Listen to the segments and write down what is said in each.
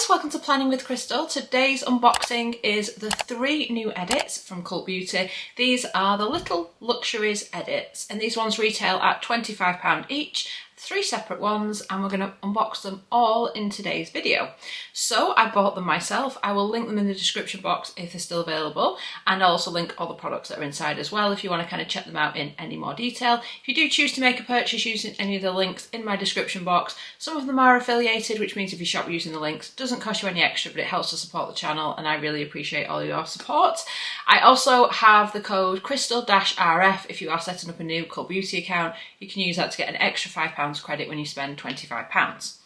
welcome to Planning with Crystal. Today's unboxing is the 3 new edits from Cult Beauty. These are the little Luxuries edits, and these ones retail at £25 each. 3 separate ones, and we're going to unbox them all in today's video. So I bought them myself. I will link them in the description box if they're still available, and I'll also link all the products that are inside as well if you want to kind of check them out in any more detail. If you do choose to make a purchase using any of the links in my description box, some of them are affiliated, which means if you shop using the links, it doesn't cost you any extra, but it helps to support the channel, and I really appreciate all your support. I also have the code Crystal-RF. If you are setting up a new Cult Beauty account, you can use that to get an extra £5 credit when you spend £25.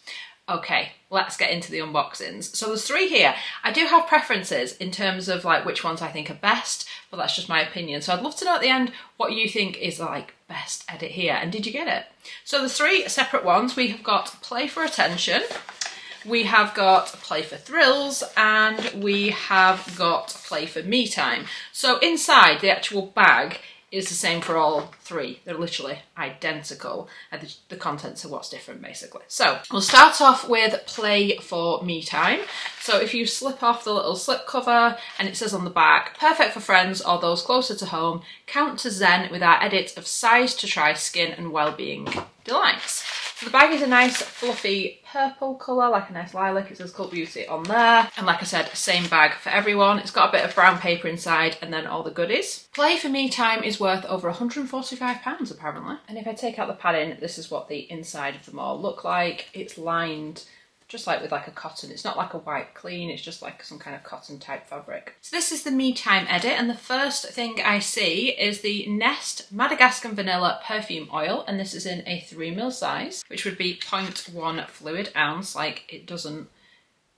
Okay, let's get into the unboxings. So there's 3 here. I do have preferences in terms of like which ones I think are best, but that's just my opinion. So I'd love to know at the end what you think is like best edit here, and did you get it? So the 3 separate ones, we have got Play for Attention, we have got Play for Thrills, and we have got Play for Me Time. So inside the actual bag is the same for all 3. They're literally identical, and the contents are what's different basically. So we'll start off with Play for Me Time. So if you slip off the little slip cover, and it says on the back, perfect for friends or those closer to home, count to Zen with our edit of size to try skin and well-being delights. So the bag is a nice fluffy purple colour, like a nice lilac. It says Cult Beauty on there. And like I said, same bag for everyone. It's got a bit of brown paper inside and then all the goodies. Play for Me Time is worth over £145 apparently. And if I take out the padding, this is what the inside of them all look like. It's lined just like with like a cotton. It's not like a white clean, it's just like some kind of cotton type fabric. So this is the Me Time edit, and the first thing I see is the Nest Madagascar Vanilla Perfume Oil, and this is in a 3ml size, which would be 0.1 fluid ounce. Like, it doesn't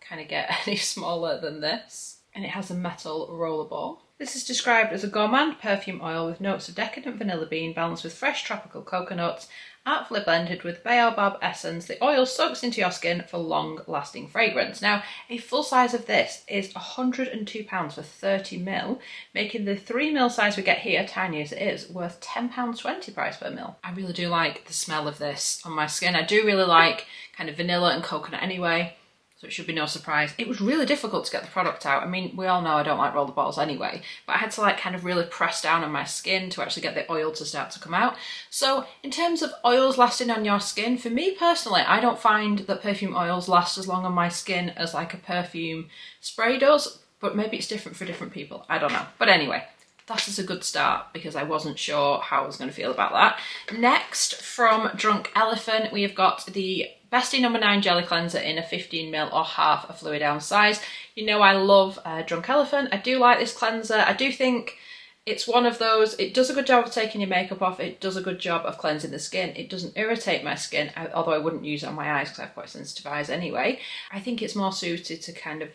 kind of get any smaller than this. And it has a metal roller ball. This is described as a gourmand perfume oil with notes of decadent vanilla bean balanced with fresh tropical coconuts, artfully blended with baobab essence. The oil soaks into your skin for long-lasting fragrance. Now, a full size of this is £102 for 30ml, making the 3ml size we get here, tiny as it is, worth £10.20 price per ml. I really do like the smell of this on my skin. I do really like kind of vanilla and coconut anyway, so it should be no surprise. It was really difficult to get the product out. I mean, we all know I don't like roller balls anyway, but I had to like kind of really press down on my skin to actually get the oil to start to come out. So in terms of oils lasting on your skin, for me personally, I don't find that perfume oils last as long on my skin as like a perfume spray does, but maybe it's different for different people. I don't know. But anyway, that is a good start because I wasn't sure how I was going to feel about that. Next, from Drunk Elephant, we have got the Bestie No. 9 Jelly Cleanser in a 15ml or half a fluid ounce size. You know I love Drunk Elephant. I do like this cleanser. I do think it's one of those, it does a good job of taking your makeup off. It does a good job of cleansing the skin. It doesn't irritate my skin, although I wouldn't use it on my eyes because I have quite sensitive eyes anyway. I think it's more suited to kind of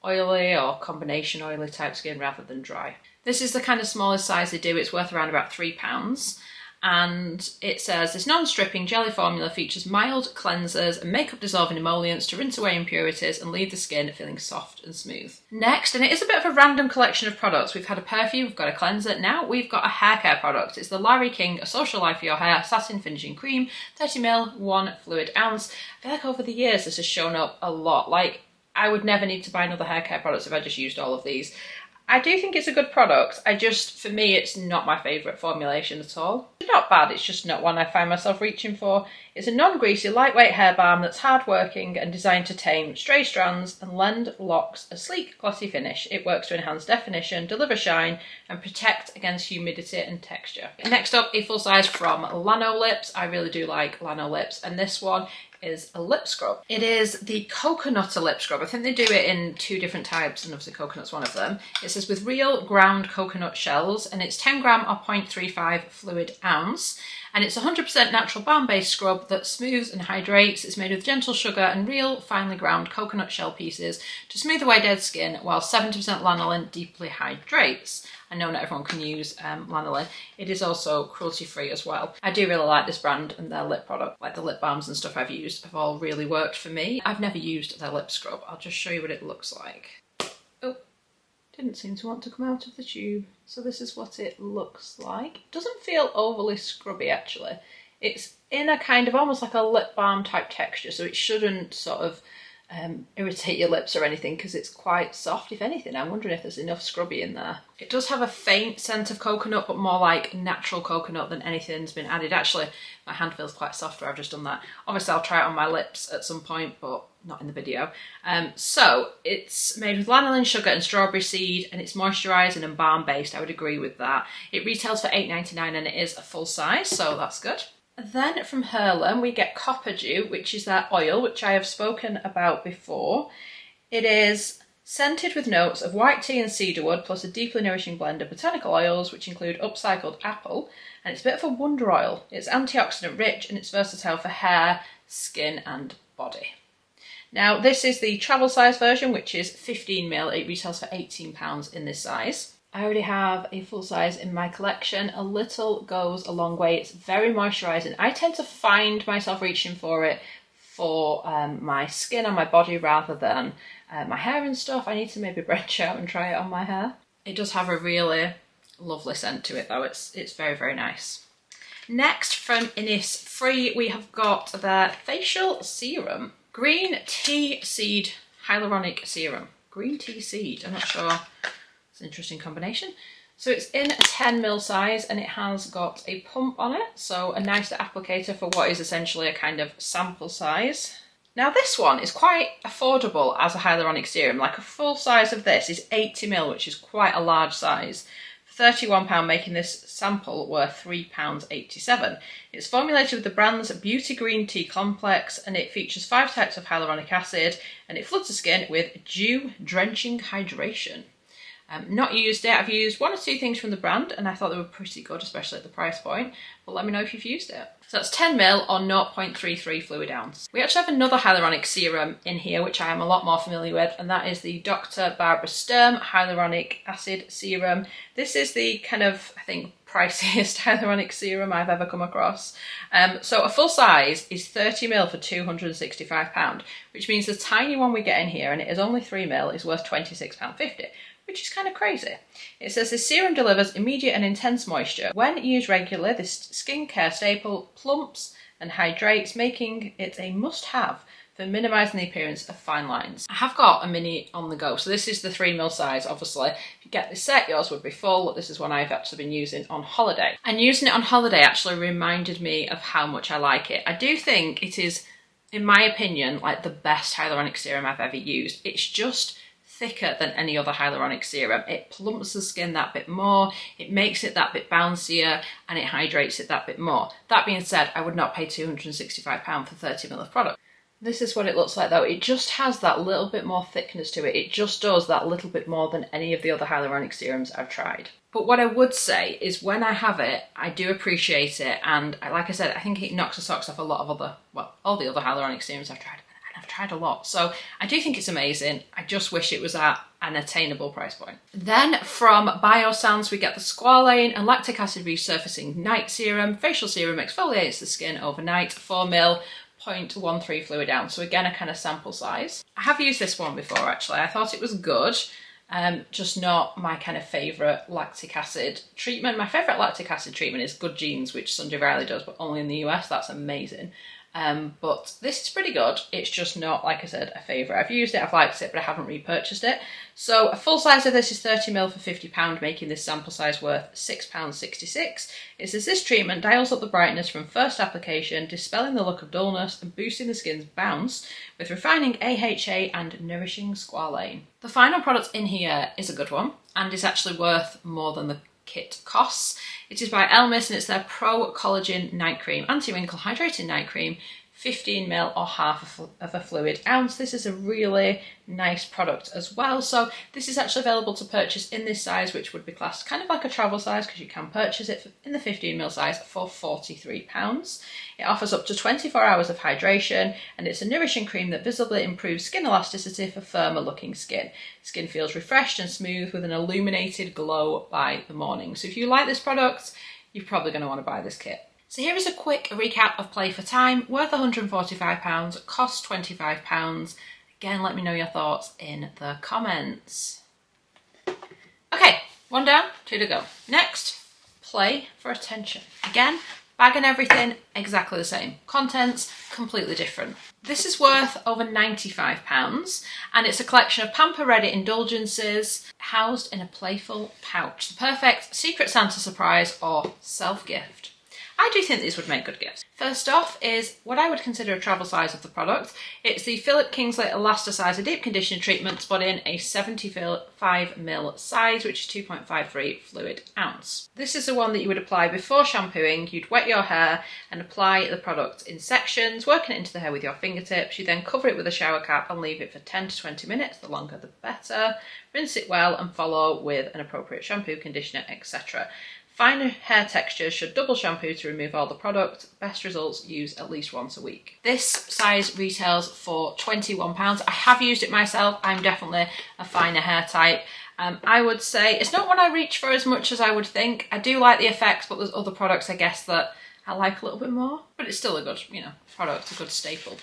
oily or combination oily type skin rather than dry. This is the kind of smallest size they do. It's worth around about £3. And it says this non-stripping jelly formula features mild cleansers and makeup dissolving emollients to rinse away impurities and leave the skin feeling soft and smooth. Next, and it is a bit of a random collection of products. We've had a perfume, we've got a cleanser, now we've got a hair care product. It's the Larry King A Social Life for Your Hair Satin Finishing Cream, 30ml, 1 fluid ounce. I feel like over the years this has shown up a lot. Like, I would never need to buy another hair care products if I just used all of these. I do think it's a good product. For me, it's not my favourite formulation at all. It's not bad, it's just not one I find myself reaching for. It's a non-greasy, lightweight hair balm that's hard-working and designed to tame stray strands and lend locks a sleek, glossy finish. It works to enhance definition, deliver shine, and protect against humidity and texture. Next up, a full size from Lano Lips. I really do like Lano Lips, and this one is a lip scrub. It is the Coconut lip scrub. I think they do it in 2 different types, and obviously coconut's one of them. It says with real ground coconut shells, and it's 10 gram or 0.35 fluid ounce, and it's 100% natural balm-based scrub that smooths and hydrates. It's made with gentle sugar and real finely ground coconut shell pieces to smooth away dead skin, while 70% lanolin deeply hydrates. I know not everyone can use lanolin. It is also cruelty-free as well. I do really like this brand and their lip product. Like the lip balms and stuff I've used have all really worked for me. I've never used their lip scrub. I'll just show you what it looks like. Oh, didn't seem to want to come out of the tube. So this is what it looks like. It doesn't feel overly scrubby actually. It's in a kind of almost like a lip balm type texture, so it shouldn't sort of irritate your lips or anything because it's quite soft. If anything, I'm wondering if there's enough scrubby in there. It does have a faint scent of coconut, but more like natural coconut than anything's been added. Actually, my hand feels quite soft where I've just done that. Obviously, I'll try it on my lips at some point, but not in the video. So it's made with lanolin, sugar and strawberry seed, and it's moisturising and balm based. I would agree with that. It retails for £8.99 and it is a full size, so that's good. Then from Hurlem we get Copper Dew, which is their oil, which I have spoken about before. It is scented with notes of white tea and cedarwood, plus a deeply nourishing blend of botanical oils, which include upcycled apple, and it's a bit of a wonder oil. It's antioxidant rich and it's versatile for hair, skin and body. Now this is the travel size version, which is 15ml. It retails for £18 in this size. I already have a full size in my collection. A little goes a long way. It's very moisturising. I tend to find myself reaching for it for my skin and my body rather than my hair and stuff. I need to maybe branch out and try it on my hair. It does have a really lovely scent to it though. It's very, very nice. Next from Innisfree we have got their facial serum. Green tea seed hyaluronic serum. Green tea seed, I'm not sure. It's an interesting combination. So it's in a 10ml size and it has got a pump on it, so a nice applicator for what is essentially a kind of sample size. Now this one is quite affordable as a hyaluronic serum. Like a full size of this is 80ml, which is quite a large size. For £31, making this sample worth £3.87. It's formulated with the brand's Beauty Green Tea Complex and it features 5 types of hyaluronic acid and it floods the skin with dew drenching hydration. Not used it. I've used 1 or 2 things from the brand and I thought they were pretty good, especially at the price point, but let me know if you've used it. So that's 10ml or 0.33 fluid ounce. We actually have another hyaluronic serum in here which I am a lot more familiar with, and that is the Dr. Barbara Sturm Hyaluronic Acid Serum. This is the kind of, I think, priciest hyaluronic serum I've ever come across. So a full size is 30ml for £265, which means the tiny one we get in here, and it is only 3ml, is worth £26.50. Which is kind of crazy. It says this serum delivers immediate and intense moisture. When used regularly, this skincare staple plumps and hydrates, making it a must-have for minimising the appearance of fine lines. I have got a mini on the go, so this is the 3ml size, obviously. If you get this set, yours would be full. This is one I've actually been using on holiday. And using it on holiday actually reminded me of how much I like it. I do think it is, in my opinion, like the best hyaluronic serum I've ever used. It's just thicker than any other hyaluronic serum. It plumps the skin that bit more, it makes it that bit bouncier, and it hydrates it that bit more. That being said, I would not pay £265 for 30ml of product. This is what it looks like though. It just has that little bit more thickness to it. It just does that little bit more than any of the other hyaluronic serums I've tried. But what I would say is when I have it, I do appreciate it, and like I said, I think it knocks the socks off a lot of other, well, all the other hyaluronic serums I've tried. I've tried a lot, so I do think it's amazing. I just wish it was at an attainable price point. Then from Biossance we get the Squalane and Lactic Acid Resurfacing Night Serum. Facial serum exfoliates the skin overnight, 4ml, 0.13 fluid ounce, so again a kind of sample size. I have used this one before actually. I thought it was good, just not my kind of favourite lactic acid treatment. My favourite lactic acid treatment is Good Genes, which Sunday Riley does, but only in the US. That's amazing. But this is pretty good. It's just not, like I said, a favourite. I've used it, I've liked it, but I haven't repurchased it. So a full size of this is 30ml for £50, making this sample size worth £6.66. It says this treatment dials up the brightness from first application, dispelling the look of dullness and boosting the skin's bounce with refining AHA and nourishing squalane. The final product in here is a good one and is actually worth more than the kit costs. It is by Elmis and it's their Pro Collagen Night Cream, Anti-Wrinkle Hydrating Night Cream, 15ml or half of a fluid ounce. This is a really nice product as well. So this is actually available to purchase in this size, which would be classed kind of like a travel size because you can purchase it in the 15ml size for £43. It offers up to 24 hours of hydration and it's a nourishing cream that visibly improves skin elasticity for firmer looking skin. Skin feels refreshed and smooth with an illuminated glow by the morning. So if you like this product, you're probably going to want to buy this kit. So here is a quick recap of Play for Time, worth £145, cost £25. Again, let me know your thoughts in the comments. Okay, 1 down, 2 to go. Next, Play for Attention. Again, Bag and everything, exactly the same. Contents, completely different. This is worth over £95 and it's a collection of Pamper Ready indulgences housed in a playful pouch. The perfect Secret Santa surprise or self-gift. I do think these would make good gifts. First off is what I would consider a travel size of the product. It's the Philip Kingsley Elasticizer Deep Conditioning Treatment, but in a 75ml size, which is 2.53 fluid ounce. This is the one that you would apply before shampooing. You'd wet your hair and apply the product in sections, working it into the hair with your fingertips. You then cover it with a shower cap and leave it for 10 to 20 minutes, the longer the better. Rinse it well and follow with an appropriate shampoo, conditioner, etc. Finer hair textures should double shampoo to remove all the product. Best results use at least once a week. This size retails for £21. I have used it myself. I'm definitely a finer hair type. I would say it's not one I reach for as much as I would think. I do like the effects, but there's other products I guess that I like a little bit more, but it's still a good, product, a good staple.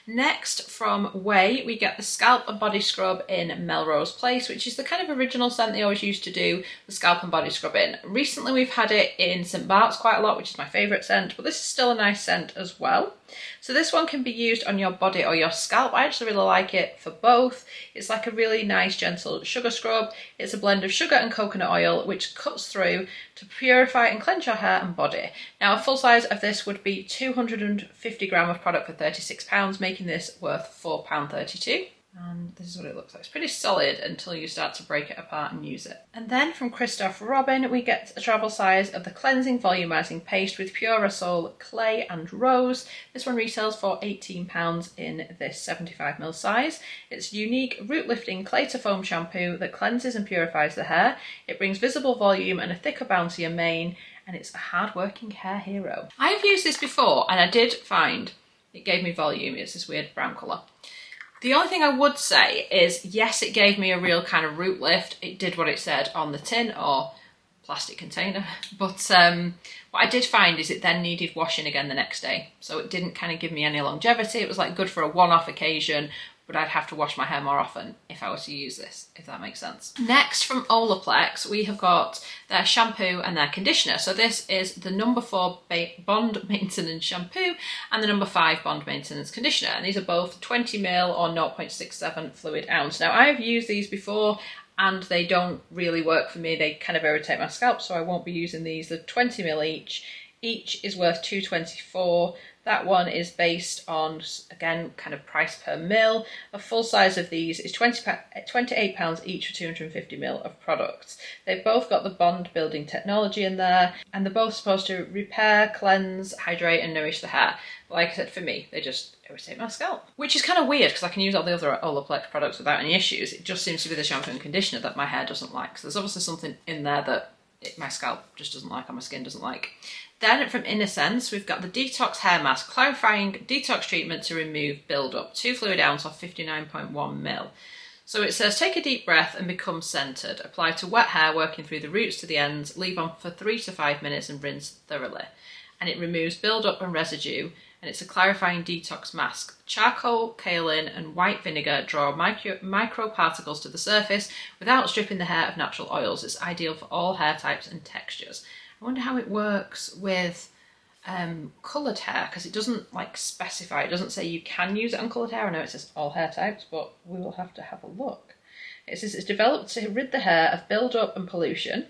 Next, from Way, we get the Scalp and Body Scrub in Melrose Place, which is the kind of original scent they always used to do the scalp and body scrub in. Recently, we've had it in St. Bart's quite a lot, which is my favourite scent, but this is still a nice scent as well. So this one can be used on your body or your scalp. I actually really like it for both. It's like a really nice, gentle sugar scrub. It's a blend of sugar and coconut oil, which cuts through to purify and cleanse your hair and body. Now, a full size of this would be 250 grams of product for £36, making this worth £4.32. And this is what it looks like. It's pretty solid until you start to break it apart and use it. And then from Christoph Robin, we get a travel size of the Cleansing Volumizing Paste with Pure Rosol Clay and Rose. This one retails for £18 in this 75ml size. It's unique root lifting clay to foam shampoo that cleanses and purifies the hair. It brings visible volume and a thicker, bouncier mane, and it's a hard-working hair hero. I've used this before and I did find it gave me volume. It's this weird brown colour. The only thing I would say is, yes, it gave me a real kind of root lift. It did what it said on the tin or plastic container. But what I did find is it then needed washing again the next day. So it didn't kind of give me any longevity. It was like good for a one-off occasion, but I'd have to wash my hair more often if I were to use this, if that makes sense. Next, from Olaplex, we have got their shampoo and their conditioner. So this is the number 4 Bond Maintenance Shampoo and the number 5 Bond Maintenance Conditioner. And these are both 20ml or 0.67 fluid ounce. Now, I have used these before and they don't really work for me. They kind of irritate my scalp, so I won't be using these. They're 20ml each. Each is worth £2.24. That one is based on, again, kind of price per mil. A full size of these is £28 each for 250ml of products. They've both got the bond building technology in there, and they're both supposed to repair, cleanse, hydrate and nourish the hair. But like I said, for me, they just irritate my scalp. Which is kind of weird because I can use all the other Olaplex products without any issues. It just seems to be the shampoo and conditioner that my hair doesn't like. So there's obviously something in there that my scalp just doesn't like, or my skin doesn't like. Then from Innocence, we've got the Detox Hair Mask, clarifying detox treatment to remove build-up, 2 fluid ounce or 59.1ml. So it says, take a deep breath and become centered. Apply to wet hair, working through the roots to the ends. Leave on for 3 to 5 minutes and rinse thoroughly. And it removes build-up and residue. And it's a clarifying detox mask. Charcoal, kaolin and white vinegar draw microparticles to the surface without stripping the hair of natural oils. It's ideal for all hair types and textures. I wonder how it works with coloured hair, because it doesn't like specify. It doesn't say you can use it on coloured hair. I know it says all hair types, but we will have to have a look. It says it's developed to rid the hair of build-up and pollution.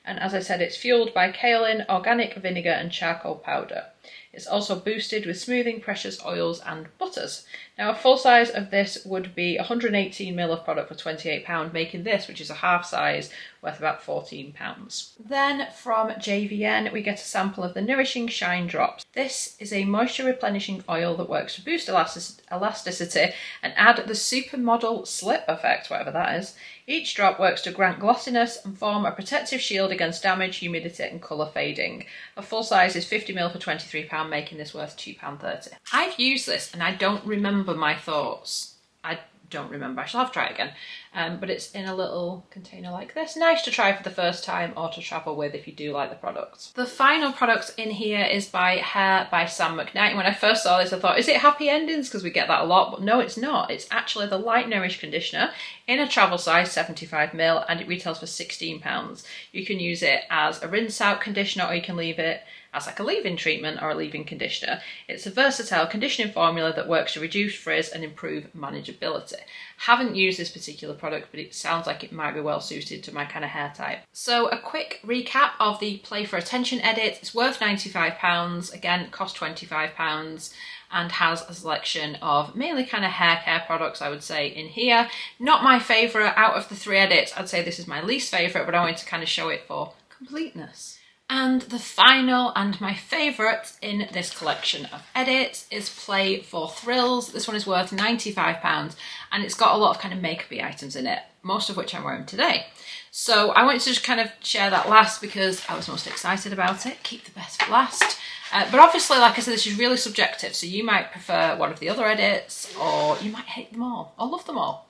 And as I said, it's fueled by kaolin, organic vinegar and charcoal powder. It's also boosted with smoothing, precious oils and butters. Now a full size of this would be 118ml of product for £28, making this, which is a half size, worth about £14. Then from JVN, we get a sample of the Nourishing Shine Drops. This is a moisture replenishing oil that works to boost elasticity and add the supermodel slip effect, whatever that is. Each drop works to grant glossiness and form a protective shield against damage, humidity and colour fading. A full size is 50ml for £23, making this worth £2.30. I've used this and I don't remember my thoughts. I don't remember. I shall have to try it again. but it's in a little container like this. Nice to try for the first time or to travel with if you do like the product. The final product in here is by Hair by Sam McKnight. When I first saw this, I thought, is it happy endings? Because we get that a lot, but no, it's not. It's actually the Light Nourish conditioner in a travel size 75ml, and it retails for £16. You can use it as a rinse out conditioner, or you can leave it as like a leave-in treatment or a leave-in conditioner. It's a versatile conditioning formula that works to reduce frizz and improve manageability. Haven't used this particular product, but it sounds like it might be well suited to my kind of hair type. So a quick recap of the Play for Attention edit. It's worth £95, again, cost £25, and has a selection of mainly kind of hair care products, I would say, in here. Not my favourite out of the 3 edits. I'd say this is my least favourite, but I wanted to kind of show it for completeness. And the final and my favourite in this collection of edits is Play for Thrills. This one is worth £95, and it's got a lot of kind of makeup-y items in it, most of which I'm wearing today. So I wanted to just kind of share that last because I was most excited about it. Keep the best for last. But obviously, like I said, this is really subjective, so you might prefer one of the other edits, or you might hate them all, or love them all.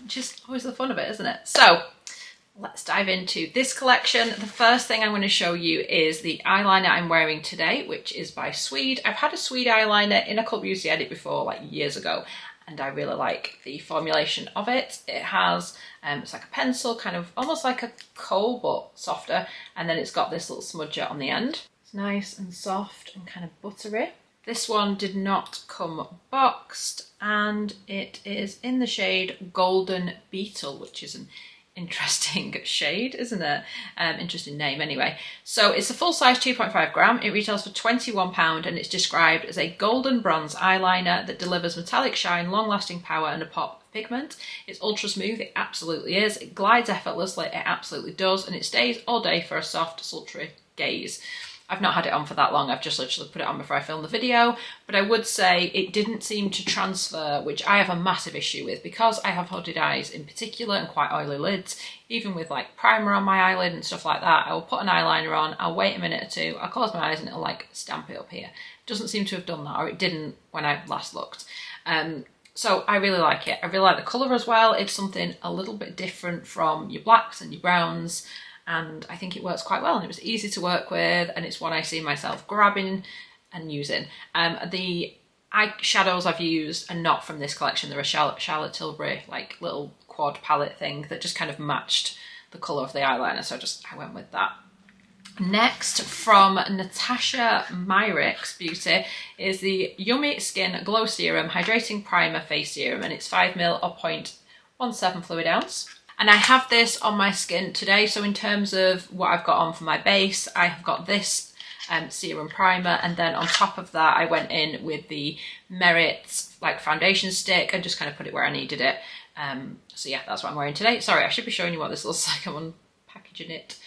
Just always the fun of it, isn't it? So let's dive into this collection. The first thing I'm going to show you is the eyeliner I'm wearing today, which is by Swede. I've had a Swede eyeliner in a Cult Beauty edit before, like years ago, and I really like the formulation of it. It has, it's like a pencil, kind of almost like a kohl, but softer, and then it's got this little smudger on the end. It's nice and soft and kind of buttery. This one did not come boxed, and it is in the shade Golden Beetle, which is an interesting shade, isn't it? Interesting name anyway. So it's a full size 2.5 gram. It retails for £21, and it's described as a golden bronze eyeliner that delivers metallic shine, long lasting power, and a pop of pigment. It's ultra smooth. It absolutely is. It glides effortlessly. It absolutely does, and it stays all day for a soft, sultry gaze. I've not had it on for that long. I've just literally put it on before I filmed the video, but I would say it didn't seem to transfer, which I have a massive issue with because I have hooded eyes in particular and quite oily lids. Even with like primer on my eyelid and stuff like that, I will put an eyeliner on, I'll wait a minute or two, I'll close my eyes and it'll like stamp it up here. It doesn't seem to have done that, or it didn't when I last looked. So I really like it. I really like the colour as well. It's something a little bit different from your blacks and your browns, and I think it works quite well, and it was easy to work with, and it's one I see myself grabbing and using. The eyeshadows I've used are not from this collection. They're a Charlotte Tilbury like little quad palette thing that just kind of matched the colour of the eyeliner, so I went with that. Next, from Natasha Myrick's Beauty, is the Yummy Skin Glow Serum Hydrating Primer Face Serum, and it's 5ml or 0.17 fluid ounce. And I have this on my skin today, so in terms of what I've got on for my base, I have got this serum primer, and then on top of that I went in with the Merit like foundation stick and just kind of put it where I needed it. So yeah, that's what I'm wearing today. Sorry, I should be showing you what this looks like. I'm unpackaging it.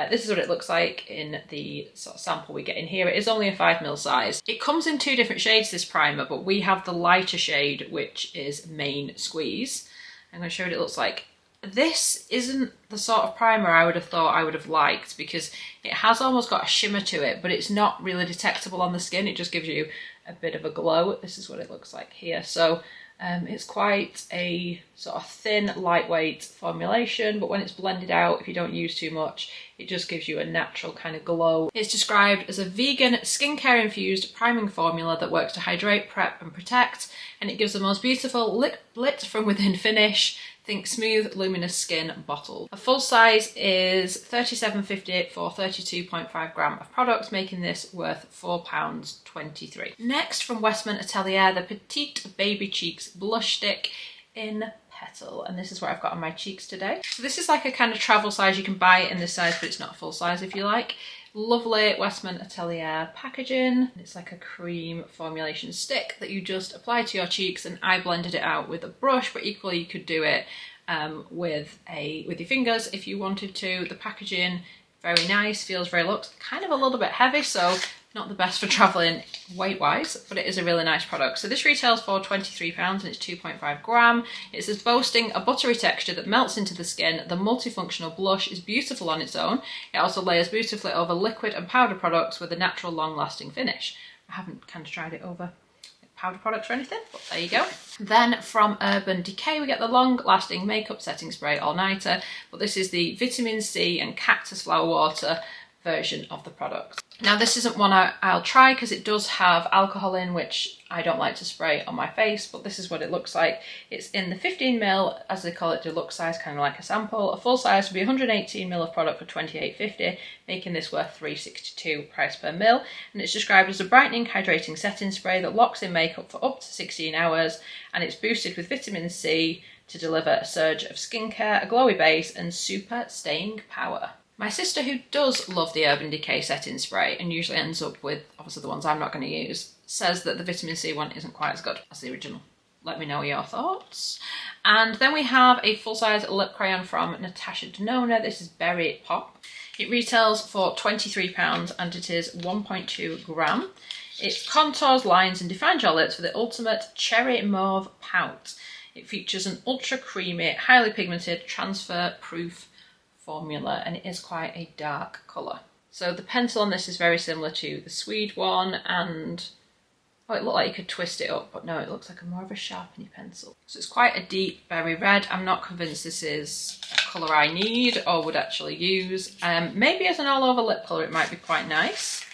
This is what it looks like in the sort of sample we get in here. It is only a 5ml size. It comes in 2 different shades, this primer, but we have the lighter shade, which is Main Squeeze. I'm going to show you what it looks like. This isn't the sort of primer I would have thought I would have liked, because it has almost got a shimmer to it, but it's not really detectable on the skin. It just gives you a bit of a glow. This is what it looks like here. So it's quite a sort of thin, lightweight formulation, but when it's blended out, if you don't use too much, it just gives you a natural kind of glow. It's described as a vegan, skincare-infused priming formula that works to hydrate, prep, and protect, and it gives the most beautiful lit from within finish. Think smooth, luminous skin bottle. A full size is £37.58 for 32.5 gram of product, making this worth £4.23. Next, from Westman Atelier, the Petite Baby Cheeks Blush Stick in Petal, and this is what I've got on my cheeks today. So this is like a kind of travel size. You can buy it in this size, but it's not a full size if you like. Lovely Westman Atelier packaging. It's like a cream formulation stick that you just apply to your cheeks, and I blended it out with a brush, but equally you could do it with your fingers if you wanted to. The packaging, very nice, feels very luxe, kind of a little bit heavy, so not the best for travelling weight-wise, but it is a really nice product. So this retails for £23 and it's 2.5 gram. It says, boasting a buttery texture that melts into the skin, the multifunctional blush is beautiful on its own. It also layers beautifully over liquid and powder products with a natural long-lasting finish. I haven't kind of tried it over powder products or anything, but there you go. Then from Urban Decay, we get the long-lasting makeup setting spray all-nighter, but this is the vitamin C and cactus flower water version of the product. Now this isn't one I'll try because it does have alcohol in, which I don't like to spray on my face, but this is what it looks like. It's in the 15ml, as they call it, deluxe size, kind of like a sample. A full size would be 118ml of product for $28.50, making this worth $3.62 price per mil. And it's described as a brightening, hydrating setting spray that locks in makeup for up to 16 hours, and it's boosted with vitamin C to deliver a surge of skincare, a glowy base, and super staying power. My sister, who does love the Urban Decay setting spray and usually ends up with obviously the ones I'm not going to use, says that the vitamin C one isn't quite as good as the original. Let me know your thoughts. And then we have a full-size lip crayon from Natasha Denona. This is Berry Pop. It retails for £23 and it is 1.2 gram. It contours, lines and defines your lips for the ultimate cherry mauve pout. It features an ultra creamy, highly pigmented, transfer-proof formula, and it is quite a dark colour. So the pencil on this is very similar to the Swede one, and it looked like you could twist it up, but no, it looks like more of a sharpening pencil. So it's quite a deep berry red. I'm not convinced this is a colour I need or would actually use. Maybe as an all over lip colour it might be quite nice.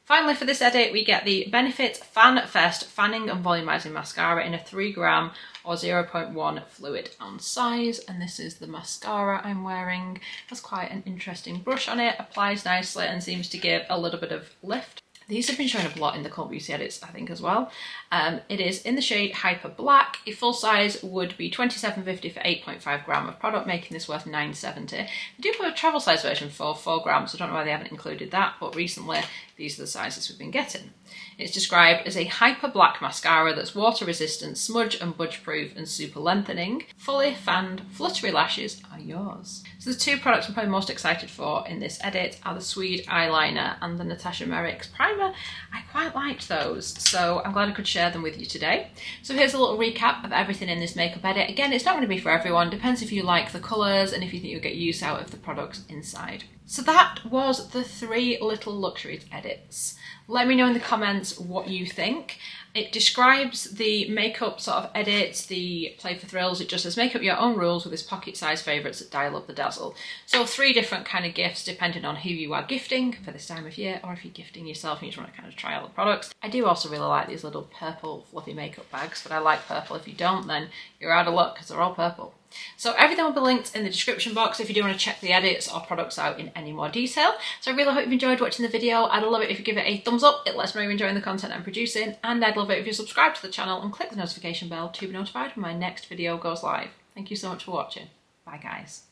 Finally, for this edit, we get the Benefit Fan Fest Fanning and Volumizing Mascara in a 3 gram or 0.1 fluid ounce size. And this is the mascara I'm wearing. It has quite an interesting brush on it, applies nicely and seems to give a little bit of lift. These have been showing up a lot in the Cult Beauty edits, I think, as well. It is in the shade Hyper Black. A full size would be $27.50 for 8.5 gram of product, making this worth $9.70. They do have a travel size version for 4 grams, so I don't know why they haven't included that, but recently these are the sizes we've been getting. It's described as a Hyper Black mascara that's water resistant, smudge and budge proof and super lengthening. Fully fanned, fluttery lashes are yours. So the two products I'm probably most excited for in this edit are the Swede eyeliner and the Natasha Merrick's primer. I quite liked those, so I'm glad I could share them with you today. So here's a little recap of everything in this makeup edit. Again, it's not going to be for everyone, depends if you like the colours and if you think you'll get use out of the products inside. So that was the 3 little Luxuries edits. Let me know in the comments what you think. It describes the makeup sort of edits, the play for thrills. It just says make up your own rules with his pocket-sized favourites that dial up the dazzle. So 3 different kind of gifts depending on who you are gifting for this time of year, or if you're gifting yourself and you just want to kind of try out the products. I do also really like these little purple fluffy makeup bags, but I like purple. If you don't, then you're out of luck because they're all purple. So everything will be linked in the description box if you do want to check the edits or products out in any more detail. So I really hope you've enjoyed watching the video. I'd love it if you give it a thumbs up. It lets me know you're enjoying the content I'm producing, and I'd love it if you subscribe to the channel and click the notification bell to be notified when my next video goes live. Thank you so much for watching. Bye guys.